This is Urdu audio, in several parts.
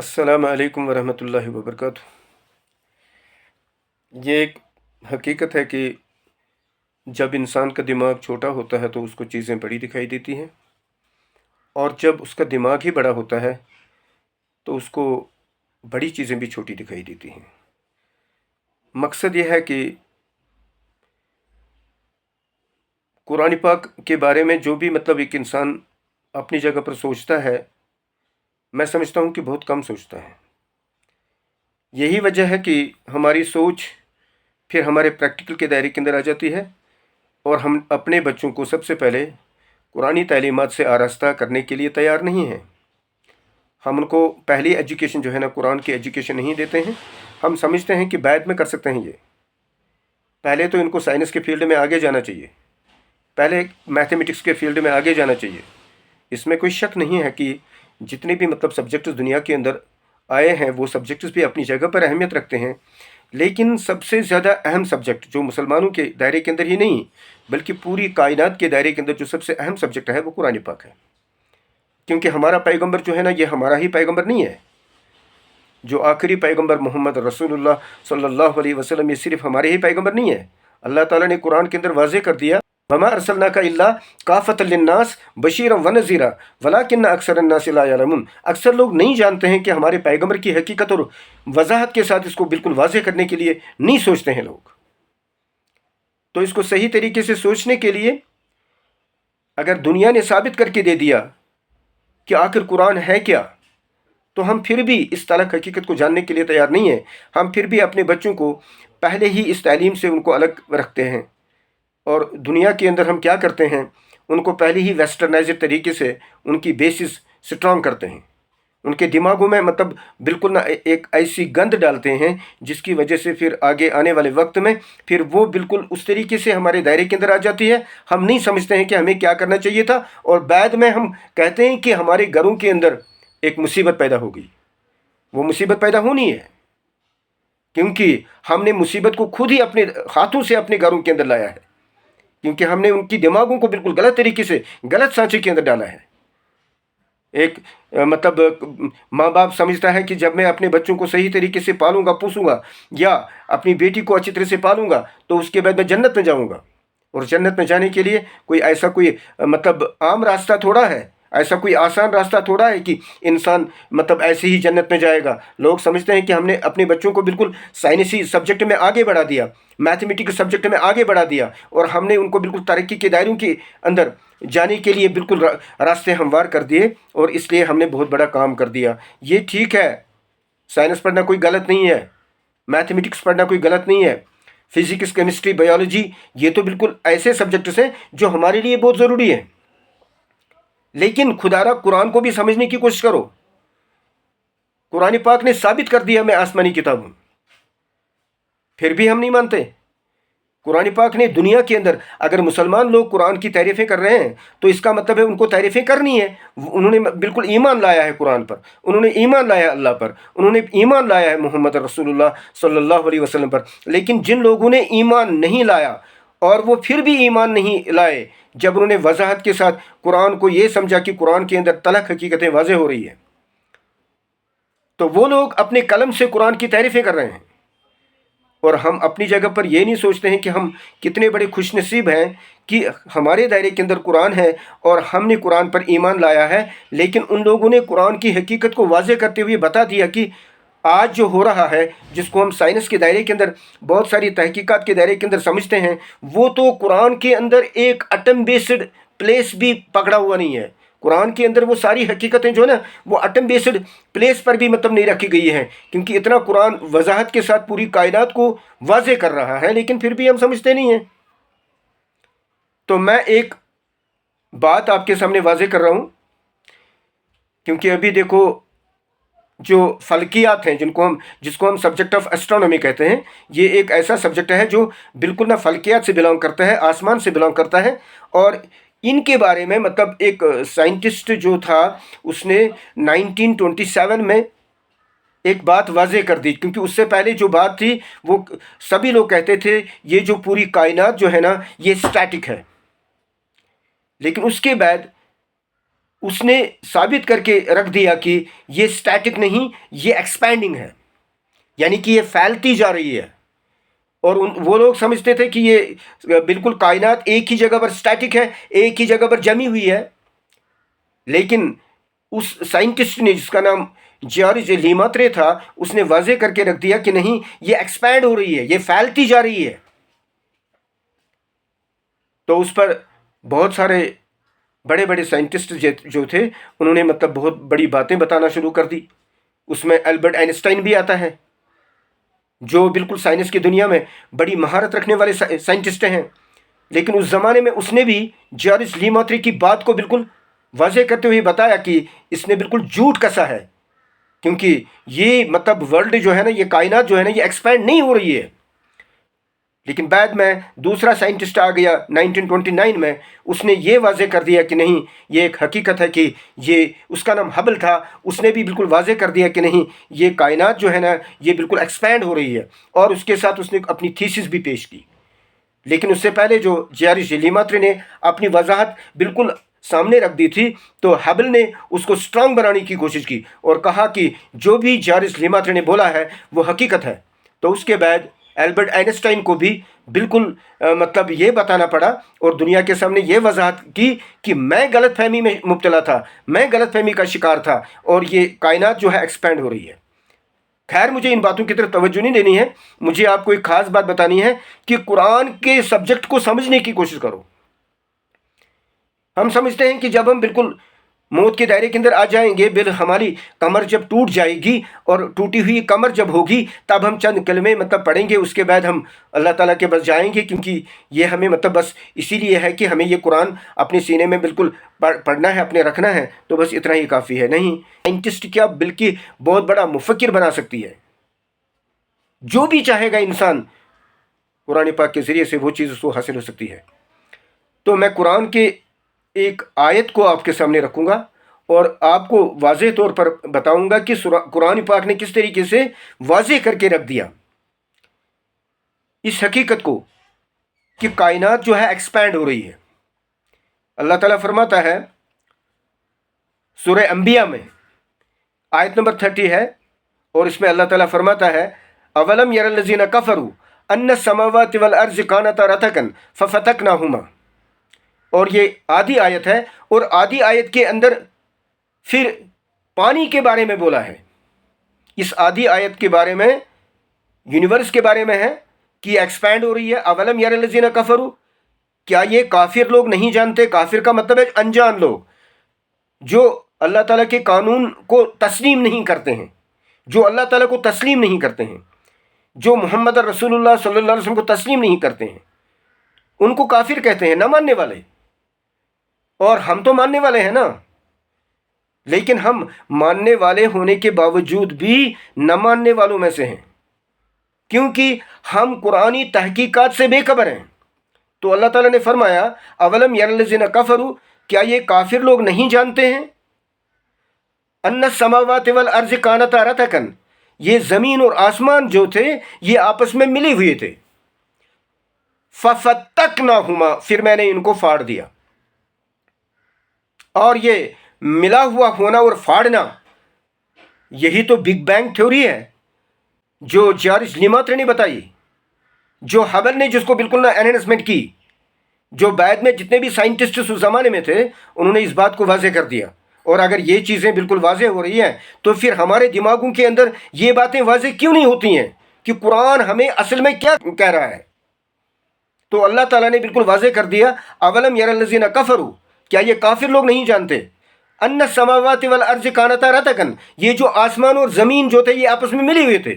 السلام علیکم ورحمۃ اللہ وبرکاتہ۔ یہ ایک حقیقت ہے کہ جب انسان کا دماغ چھوٹا ہوتا ہے تو اس کو چیزیں بڑی دکھائی دیتی ہیں، اور جب اس کا دماغ ہی بڑا ہوتا ہے تو اس کو بڑی چیزیں بھی چھوٹی دکھائی دیتی ہیں۔ مقصد یہ ہے کہ قرآن پاک کے بارے میں جو بھی ایک انسان اپنی جگہ پر سوچتا ہے، میں سمجھتا ہوں کہ بہت کم سوچتا ہے۔ یہی وجہ ہے کہ ہماری سوچ پھر ہمارے پریکٹیکل کے دائرے کے اندر آ جاتی ہے، اور ہم اپنے بچوں کو سب سے پہلے قرآنی تعلیمات سے آراستہ کرنے کے لیے تیار نہیں ہیں۔ ہم ان کو پہلی ایجوکیشن جو ہے نا، قرآن کی ایجوکیشن نہیں دیتے ہیں۔ ہم سمجھتے ہیں کہ بعد میں کر سکتے ہیں۔ یہ پہلے تو ان کو سائنس کے فیلڈ میں آگے جانا چاہیے، پہلے میتھمیٹکس کے فیلڈ میں آگے جانا چاہیے۔ اس میں کوئی شک نہیں ہے کہ جتنے بھی سبجیکٹس دنیا کے اندر آئے ہیں، وہ سبجیکٹس بھی اپنی جگہ پر اہمیت رکھتے ہیں، لیکن سب سے زیادہ اہم سبجیکٹ جو مسلمانوں کے دائرے کے اندر ہی نہیں بلکہ پوری کائنات کے دائرے کے اندر جو سب سے اہم سبجیکٹ ہے وہ قرآن پاک ہے۔ کیونکہ ہمارا پیغمبر جو ہے نا، یہ ہمارا ہی پیغمبر نہیں ہے۔ جو آخری پیغمبر محمد رسول اللہ صلی اللہ علیہ وسلم، یہ صرف ہمارے ہی پیغمبر نہیں ہے۔ اللہ تعالیٰ نے قرآن کے اندر واضح کر دیا، وَمَا أَرْسَلْنَاكَ إِلَّا كَافَةً لِلنَّاسِ بَشِيرًا وَنَذِيرًا وَلَكِنَّ أَكْثَرَ النَّاسِ لَا يَعْلَمُونَ۔ اکثر لوگ نہیں جانتے ہیں کہ ہمارے پیغمبر کی حقیقت اور وضاحت کے ساتھ اس کو بالکل واضح کرنے کے لیے نہیں سوچتے ہیں لوگ۔ تو اس کو صحیح طریقے سے سوچنے کے لیے اگر دنیا نے ثابت کر کے دے دیا کہ آخر قرآن ہے کیا، تو ہم پھر بھی اس تلخ حقیقت کو جاننے کے لیے تیار نہیں ہیں۔ ہم پھر بھی اپنے بچوں کو پہلے ہی اس تعلیم سے ان کو الگ رکھتے ہیں، اور دنیا کے اندر ہم کیا کرتے ہیں، ان کو پہلے ہی ویسٹرنائزڈ طریقے سے ان کی بیسس سٹرانگ کرتے ہیں۔ ان کے دماغوں میں بالکل نہ ایک ایسی گند ڈالتے ہیں جس کی وجہ سے پھر آگے آنے والے وقت میں پھر وہ بالکل اس طریقے سے ہمارے دائرے کے اندر آ جاتی ہے۔ ہم نہیں سمجھتے ہیں کہ ہمیں کیا کرنا چاہیے تھا، اور بعد میں ہم کہتے ہیں کہ ہمارے گھروں کے اندر ایک مصیبت پیدا ہو گئی۔ وہ مصیبت پیدا ہونی ہے کیونکہ ہم نے مصیبت کو خود ہی اپنے ہاتھوں سے اپنے گھروں کے اندر لایا ہے، کیونکہ ہم نے ان کی دماغوں کو بالکل غلط طریقے سے غلط سانچے کے اندر ڈالا ہے۔ ایک ماں باپ سمجھتا ہے کہ جب میں اپنے بچوں کو صحیح طریقے سے پالوں گا، پوسوں گا، یا اپنی بیٹی کو اچھی طرح سے پالوں گا تو اس کے بعد میں جنت میں جاؤں گا۔ اور جنت میں جانے کے لیے کوئی ایسا کوئی عام راستہ تھوڑا ہے، ایسا کوئی آسان راستہ تھوڑا ہے کہ انسان ایسے ہی جنت میں جائے گا۔ لوگ سمجھتے ہیں کہ ہم نے اپنے بچوں کو بالکل سائنسی سبجیکٹ میں آگے بڑھا دیا، میتھمیٹکس سبجیکٹ میں آگے بڑھا دیا، اور ہم نے ان کو بالکل ترقی کے دائروں کے اندر جانے کے لیے بالکل راستے ہموار کر دیے، اور اس لیے ہم نے بہت بڑا کام کر دیا۔ یہ ٹھیک ہے، سائنس پڑھنا کوئی غلط نہیں ہے، میتھمیٹکس پڑھنا کوئی غلط نہیں ہے، فزکس، کیمسٹری، بایولوجی، یہ تو بالکل ایسے سبجیکٹس ہیں جو ہمارے لیے بہت ضروری ہیں۔ لیکن خدا را قرآن کو بھی سمجھنے کی کوشش کرو۔ قرآن پاک نے ثابت کر دیا میں آسمانی کتاب ہوں، پھر بھی ہم نہیں مانتے۔ قرآن پاک نے دنیا کے اندر اگر مسلمان لوگ قرآن کی تعریفیں کر رہے ہیں تو اس کا مطلب ہے ان کو تعریفیں کرنی ہے۔ انہوں نے بالکل ایمان لایا ہے قرآن پر، انہوں نے ایمان لایا ہے اللہ پر، انہوں نے ایمان لایا ہے محمد رسول اللہ صلی اللہ علیہ وسلم پر۔ لیکن جن لوگوں نے ایمان نہیں لایا اور وہ پھر بھی ایمان نہیں لائے، جب انہوں نے وضاحت کے ساتھ قرآن کو یہ سمجھا کہ قرآن کے اندر تلخ حقیقتیں واضح ہو رہی ہیں، تو وہ لوگ اپنے قلم سے قرآن کی تعریفیں کر رہے ہیں۔ اور ہم اپنی جگہ پر یہ نہیں سوچتے ہیں کہ ہم کتنے بڑے خوش نصیب ہیں کہ ہمارے دائرے کے اندر قرآن ہے اور ہم نے قرآن پر ایمان لایا ہے۔ لیکن ان لوگوں نے قرآن کی حقیقت کو واضح کرتے ہوئے بتا دیا کہ آج جو ہو رہا ہے، جس کو ہم سائنس کے دائرے کے اندر، بہت ساری تحقیقات کے دائرے کے اندر سمجھتے ہیں، وہ تو قرآن کے اندر ایک ایٹم بیسڈ پلیس بھی پکڑا ہوا نہیں ہے۔ قرآن کے اندر وہ ساری حقیقتیں جو ہے نا، وہ ایٹم بیسڈ پلیس پر بھی نہیں رکھی گئی ہیں، کیونکہ اتنا قرآن وضاحت کے ساتھ پوری کائنات کو واضح کر رہا ہے، لیکن پھر بھی ہم سمجھتے نہیں ہیں۔ تو میں ایک بات آپ کے سامنے واضح کر رہا ہوں، کیونکہ ابھی دیکھو جو فلکیات ہیں، جس کو ہم سبجیکٹ آف ایسٹرونومی کہتے ہیں، یہ ایک ایسا سبجیکٹ ہے جو بالکل نہ فلکیات سے بلانگ کرتا ہے، آسمان سے بلانگ کرتا ہے۔ اور ان کے بارے میں ایک سائنٹسٹ جو تھا، اس نے 1927 میں ایک بات واضح کر دی، کیونکہ اس سے پہلے جو بات تھی وہ سبھی لوگ کہتے تھے یہ جو پوری کائنات جو ہے نا، یہ سٹیٹک ہے۔ لیکن اس کے بعد اس نے ثابت کر کے رکھ دیا کہ یہ اسٹیٹک نہیں، یہ ایکسپینڈنگ ہے، یعنی کہ یہ پھیلتی جا رہی ہے۔ اور وہ لوگ سمجھتے تھے کہ یہ بالکل کائنات ایک ہی جگہ پر اسٹیٹک ہے، ایک ہی جگہ پر جمی ہوئی ہے، لیکن اس سائنٹسٹ نے جس کا نام جیارج لیماترے تھا، اس نے واضح کر کے رکھ دیا کہ نہیں، یہ ایکسپینڈ ہو رہی ہے، یہ پھیلتی جا رہی ہے۔ تو اس پر بہت سارے بڑے بڑے سائنٹسٹ جو تھے، انہوں نے مطلب بہت بڑی باتیں بتانا شروع کر دی۔ اس میں البرٹ آئنسٹائن بھی آتا ہے، جو بالکل سائنس کی دنیا میں بڑی مہارت رکھنے والے سائنٹسٹ ہیں، لیکن اس زمانے میں اس نے بھی جیارج لیماترے کی بات کو بالکل واضح کرتے ہوئے بتایا کہ اس نے بالکل جھوٹ کسا ہے، کیونکہ یہ مطلب ورلڈ جو ہے نا، یہ کائنات جو ہے نا، یہ ایکسپینڈ نہیں ہو رہی ہے۔ لیکن بعد میں دوسرا سائنٹسٹ آ گیا 1929 میں، اس نے یہ واضح کر دیا کہ نہیں، یہ ایک حقیقت ہے کہ یہ، اس کا نام ہبل تھا، اس نے بھی بالکل واضح کر دیا کہ نہیں، یہ کائنات جو ہے نا، یہ بالکل ایکسپینڈ ہو رہی ہے، اور اس کے ساتھ اس نے اپنی تھیسس بھی پیش کی۔ لیکن اس سے پہلے جو جیارج لیماترے نے اپنی وضاحت بالکل سامنے رکھ دی تھی، تو ہبل نے اس کو سٹرانگ بنانے کی کوشش کی اور کہا کہ جو بھی جیارج لیماترے نے بولا ہے وہ حقیقت ہے۔ تو اس کے بعد البرٹ آئنسٹائن کو بھی بالکل مطلب یہ بتانا پڑا اور دنیا کے سامنے یہ وضاحت کی کہ میں غلط فہمی میں مبتلا تھا، میں غلط فہمی کا شکار تھا، اور یہ کائنات جو ہے ایکسپینڈ ہو رہی ہے۔ خیر، مجھے ان باتوں کی طرف توجہ نہیں دینی ہے، مجھے آپ کو ایک خاص بات بتانی ہے کہ قرآن کے سبجیکٹ کو سمجھنے کی کوشش کرو۔ ہم سمجھتے ہیں کہ جب ہم بالکل موت کے دائرے کے اندر آ جائیں گے، ہماری کمر جب ٹوٹ جائے گی، اور ٹوٹی ہوئی کمر جب ہوگی، تب ہم چند کلمے مطلب پڑھیں گے، اس کے بعد ہم اللہ تعالیٰ کے بس جائیں گے، کیونکہ یہ ہمیں مطلب بس اسی لیے ہے کہ ہمیں یہ قرآن اپنے سینے میں بالکل پڑھنا ہے، اپنے رکھنا ہے، تو بس اتنا ہی کافی ہے۔ نہیں، سائنٹسٹ کیا بلکہ بہت بڑا مفکر بنا سکتی ہے۔ جو بھی چاہے گا انسان، قرآن پاک کے ذریعے سے وہ چیز اس کو حاصل ہو سکتی ہے۔ تو میں قرآن کے ایک آیت کو آپ کے سامنے رکھوں گا اور آپ کو واضح طور پر بتاؤں گا کہ قرآن پاک نے کس طریقے سے واضح کر کے رکھ دیا اس حقیقت کو کہ کائنات جو ہے ایکسپینڈ ہو رہی ہے۔ اللہ تعالیٰ فرماتا ہے سورہ انبیاء میں، آیت نمبر 30 ہے، اور اس میں اللہ تعالیٰ فرماتا ہے اولم یر الذین کفروا ان السماوات والارض کانتا رتقا ففتقناہما، اور یہ آدھی آیت ہے، اور آدھی آیت کے اندر پھر پانی کے بارے میں بولا ہے۔ اس آدھی آیت کے بارے میں یونیورس کے بارے میں ہے کہ ایکسپینڈ ہو رہی ہے۔ اولم یر الذین کفروا، کیا یہ کافر لوگ نہیں جانتے؟ کافر کا مطلب ہے انجان لوگ، جو اللہ تعالیٰ کے قانون کو تسلیم نہیں کرتے ہیں، جو اللہ تعالیٰ کو تسلیم نہیں کرتے ہیں، جو محمد رسول اللہ صلی اللہ علیہ وسلم کو تسلیم نہیں کرتے ہیں، ان کو کافر کہتے ہیں، نہ ماننے والے۔ اور ہم تو ماننے والے ہیں نا، لیکن ہم ماننے والے ہونے کے باوجود بھی نہ ماننے والوں میں سے ہیں، کیونکہ ہم قرآنی تحقیقات سے بے خبر ہیں۔ تو اللہ تعالیٰ نے فرمایا اولم یر الذین کفروا، کیا یہ کافر لوگ نہیں جانتے ہیں ان السماوات والارض کانتا رتقا، یہ زمین اور آسمان جو تھے یہ آپس میں ملے ہوئے تھے، ففتقناہما، پھر میں نے ان کو پھاڑ دیا۔ اور یہ ملا ہوا ہونا اور پھاڑنا، یہی تو بگ بینگ تھیوری ہے جو جیارج لیماترے نے بتائی، جو ہبل نے جس کو بالکل نہ انہانسمنٹ کی، جو بعد میں جتنے بھی سائنٹسٹ اس زمانے میں تھے انہوں نے اس بات کو واضح کر دیا۔ اور اگر یہ چیزیں بالکل واضح ہو رہی ہیں تو پھر ہمارے دماغوں کے اندر یہ باتیں واضح کیوں نہیں ہوتی ہیں کہ قرآن ہمیں اصل میں کیا کہہ رہا ہے؟ تو اللہ تعالیٰ نے بالکل واضح کر دیا اولم یر الذین کفروا، کیا یہ کافر لوگ نہیں جانتے ان السماوات والارض کانتا رتقا، یہ جو آسمان اور زمین جو تھے یہ آپس میں ملے ہوئے تھے،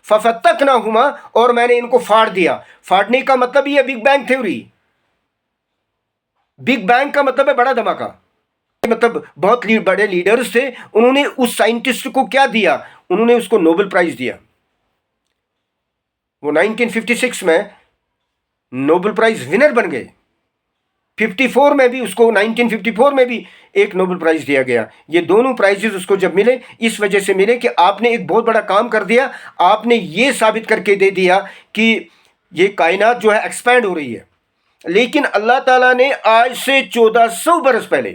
ففتقناہما، اور میں نے ان کو پھاڑ دیا۔ پھاڑنے کا مطلب یہ big bang theory, big bang کا مطلب ہے بڑا دھماکہ۔ مطلب بہت بڑے لیڈرز تھے، انہوں نے اس سائنٹسٹ کو کیا دیا؟ انہوں نے اس کو نوبل پرائز دیا۔ وہ 1956 میں نوبل پرائز ونر بن گئے، 54 میں بھی اس کو، 1954 میں بھی ایک نوبل پرائز دیا گیا۔ یہ دونوں پرائزز اس کو جب ملے اس وجہ سے ملے کہ آپ نے ایک بہت بڑا کام کر دیا، آپ نے یہ ثابت کر کے دے دیا کہ یہ کائنات جو ہے ایکسپینڈ ہو رہی ہے۔ لیکن اللہ تعالیٰ نے آج سے 1400 برس پہلے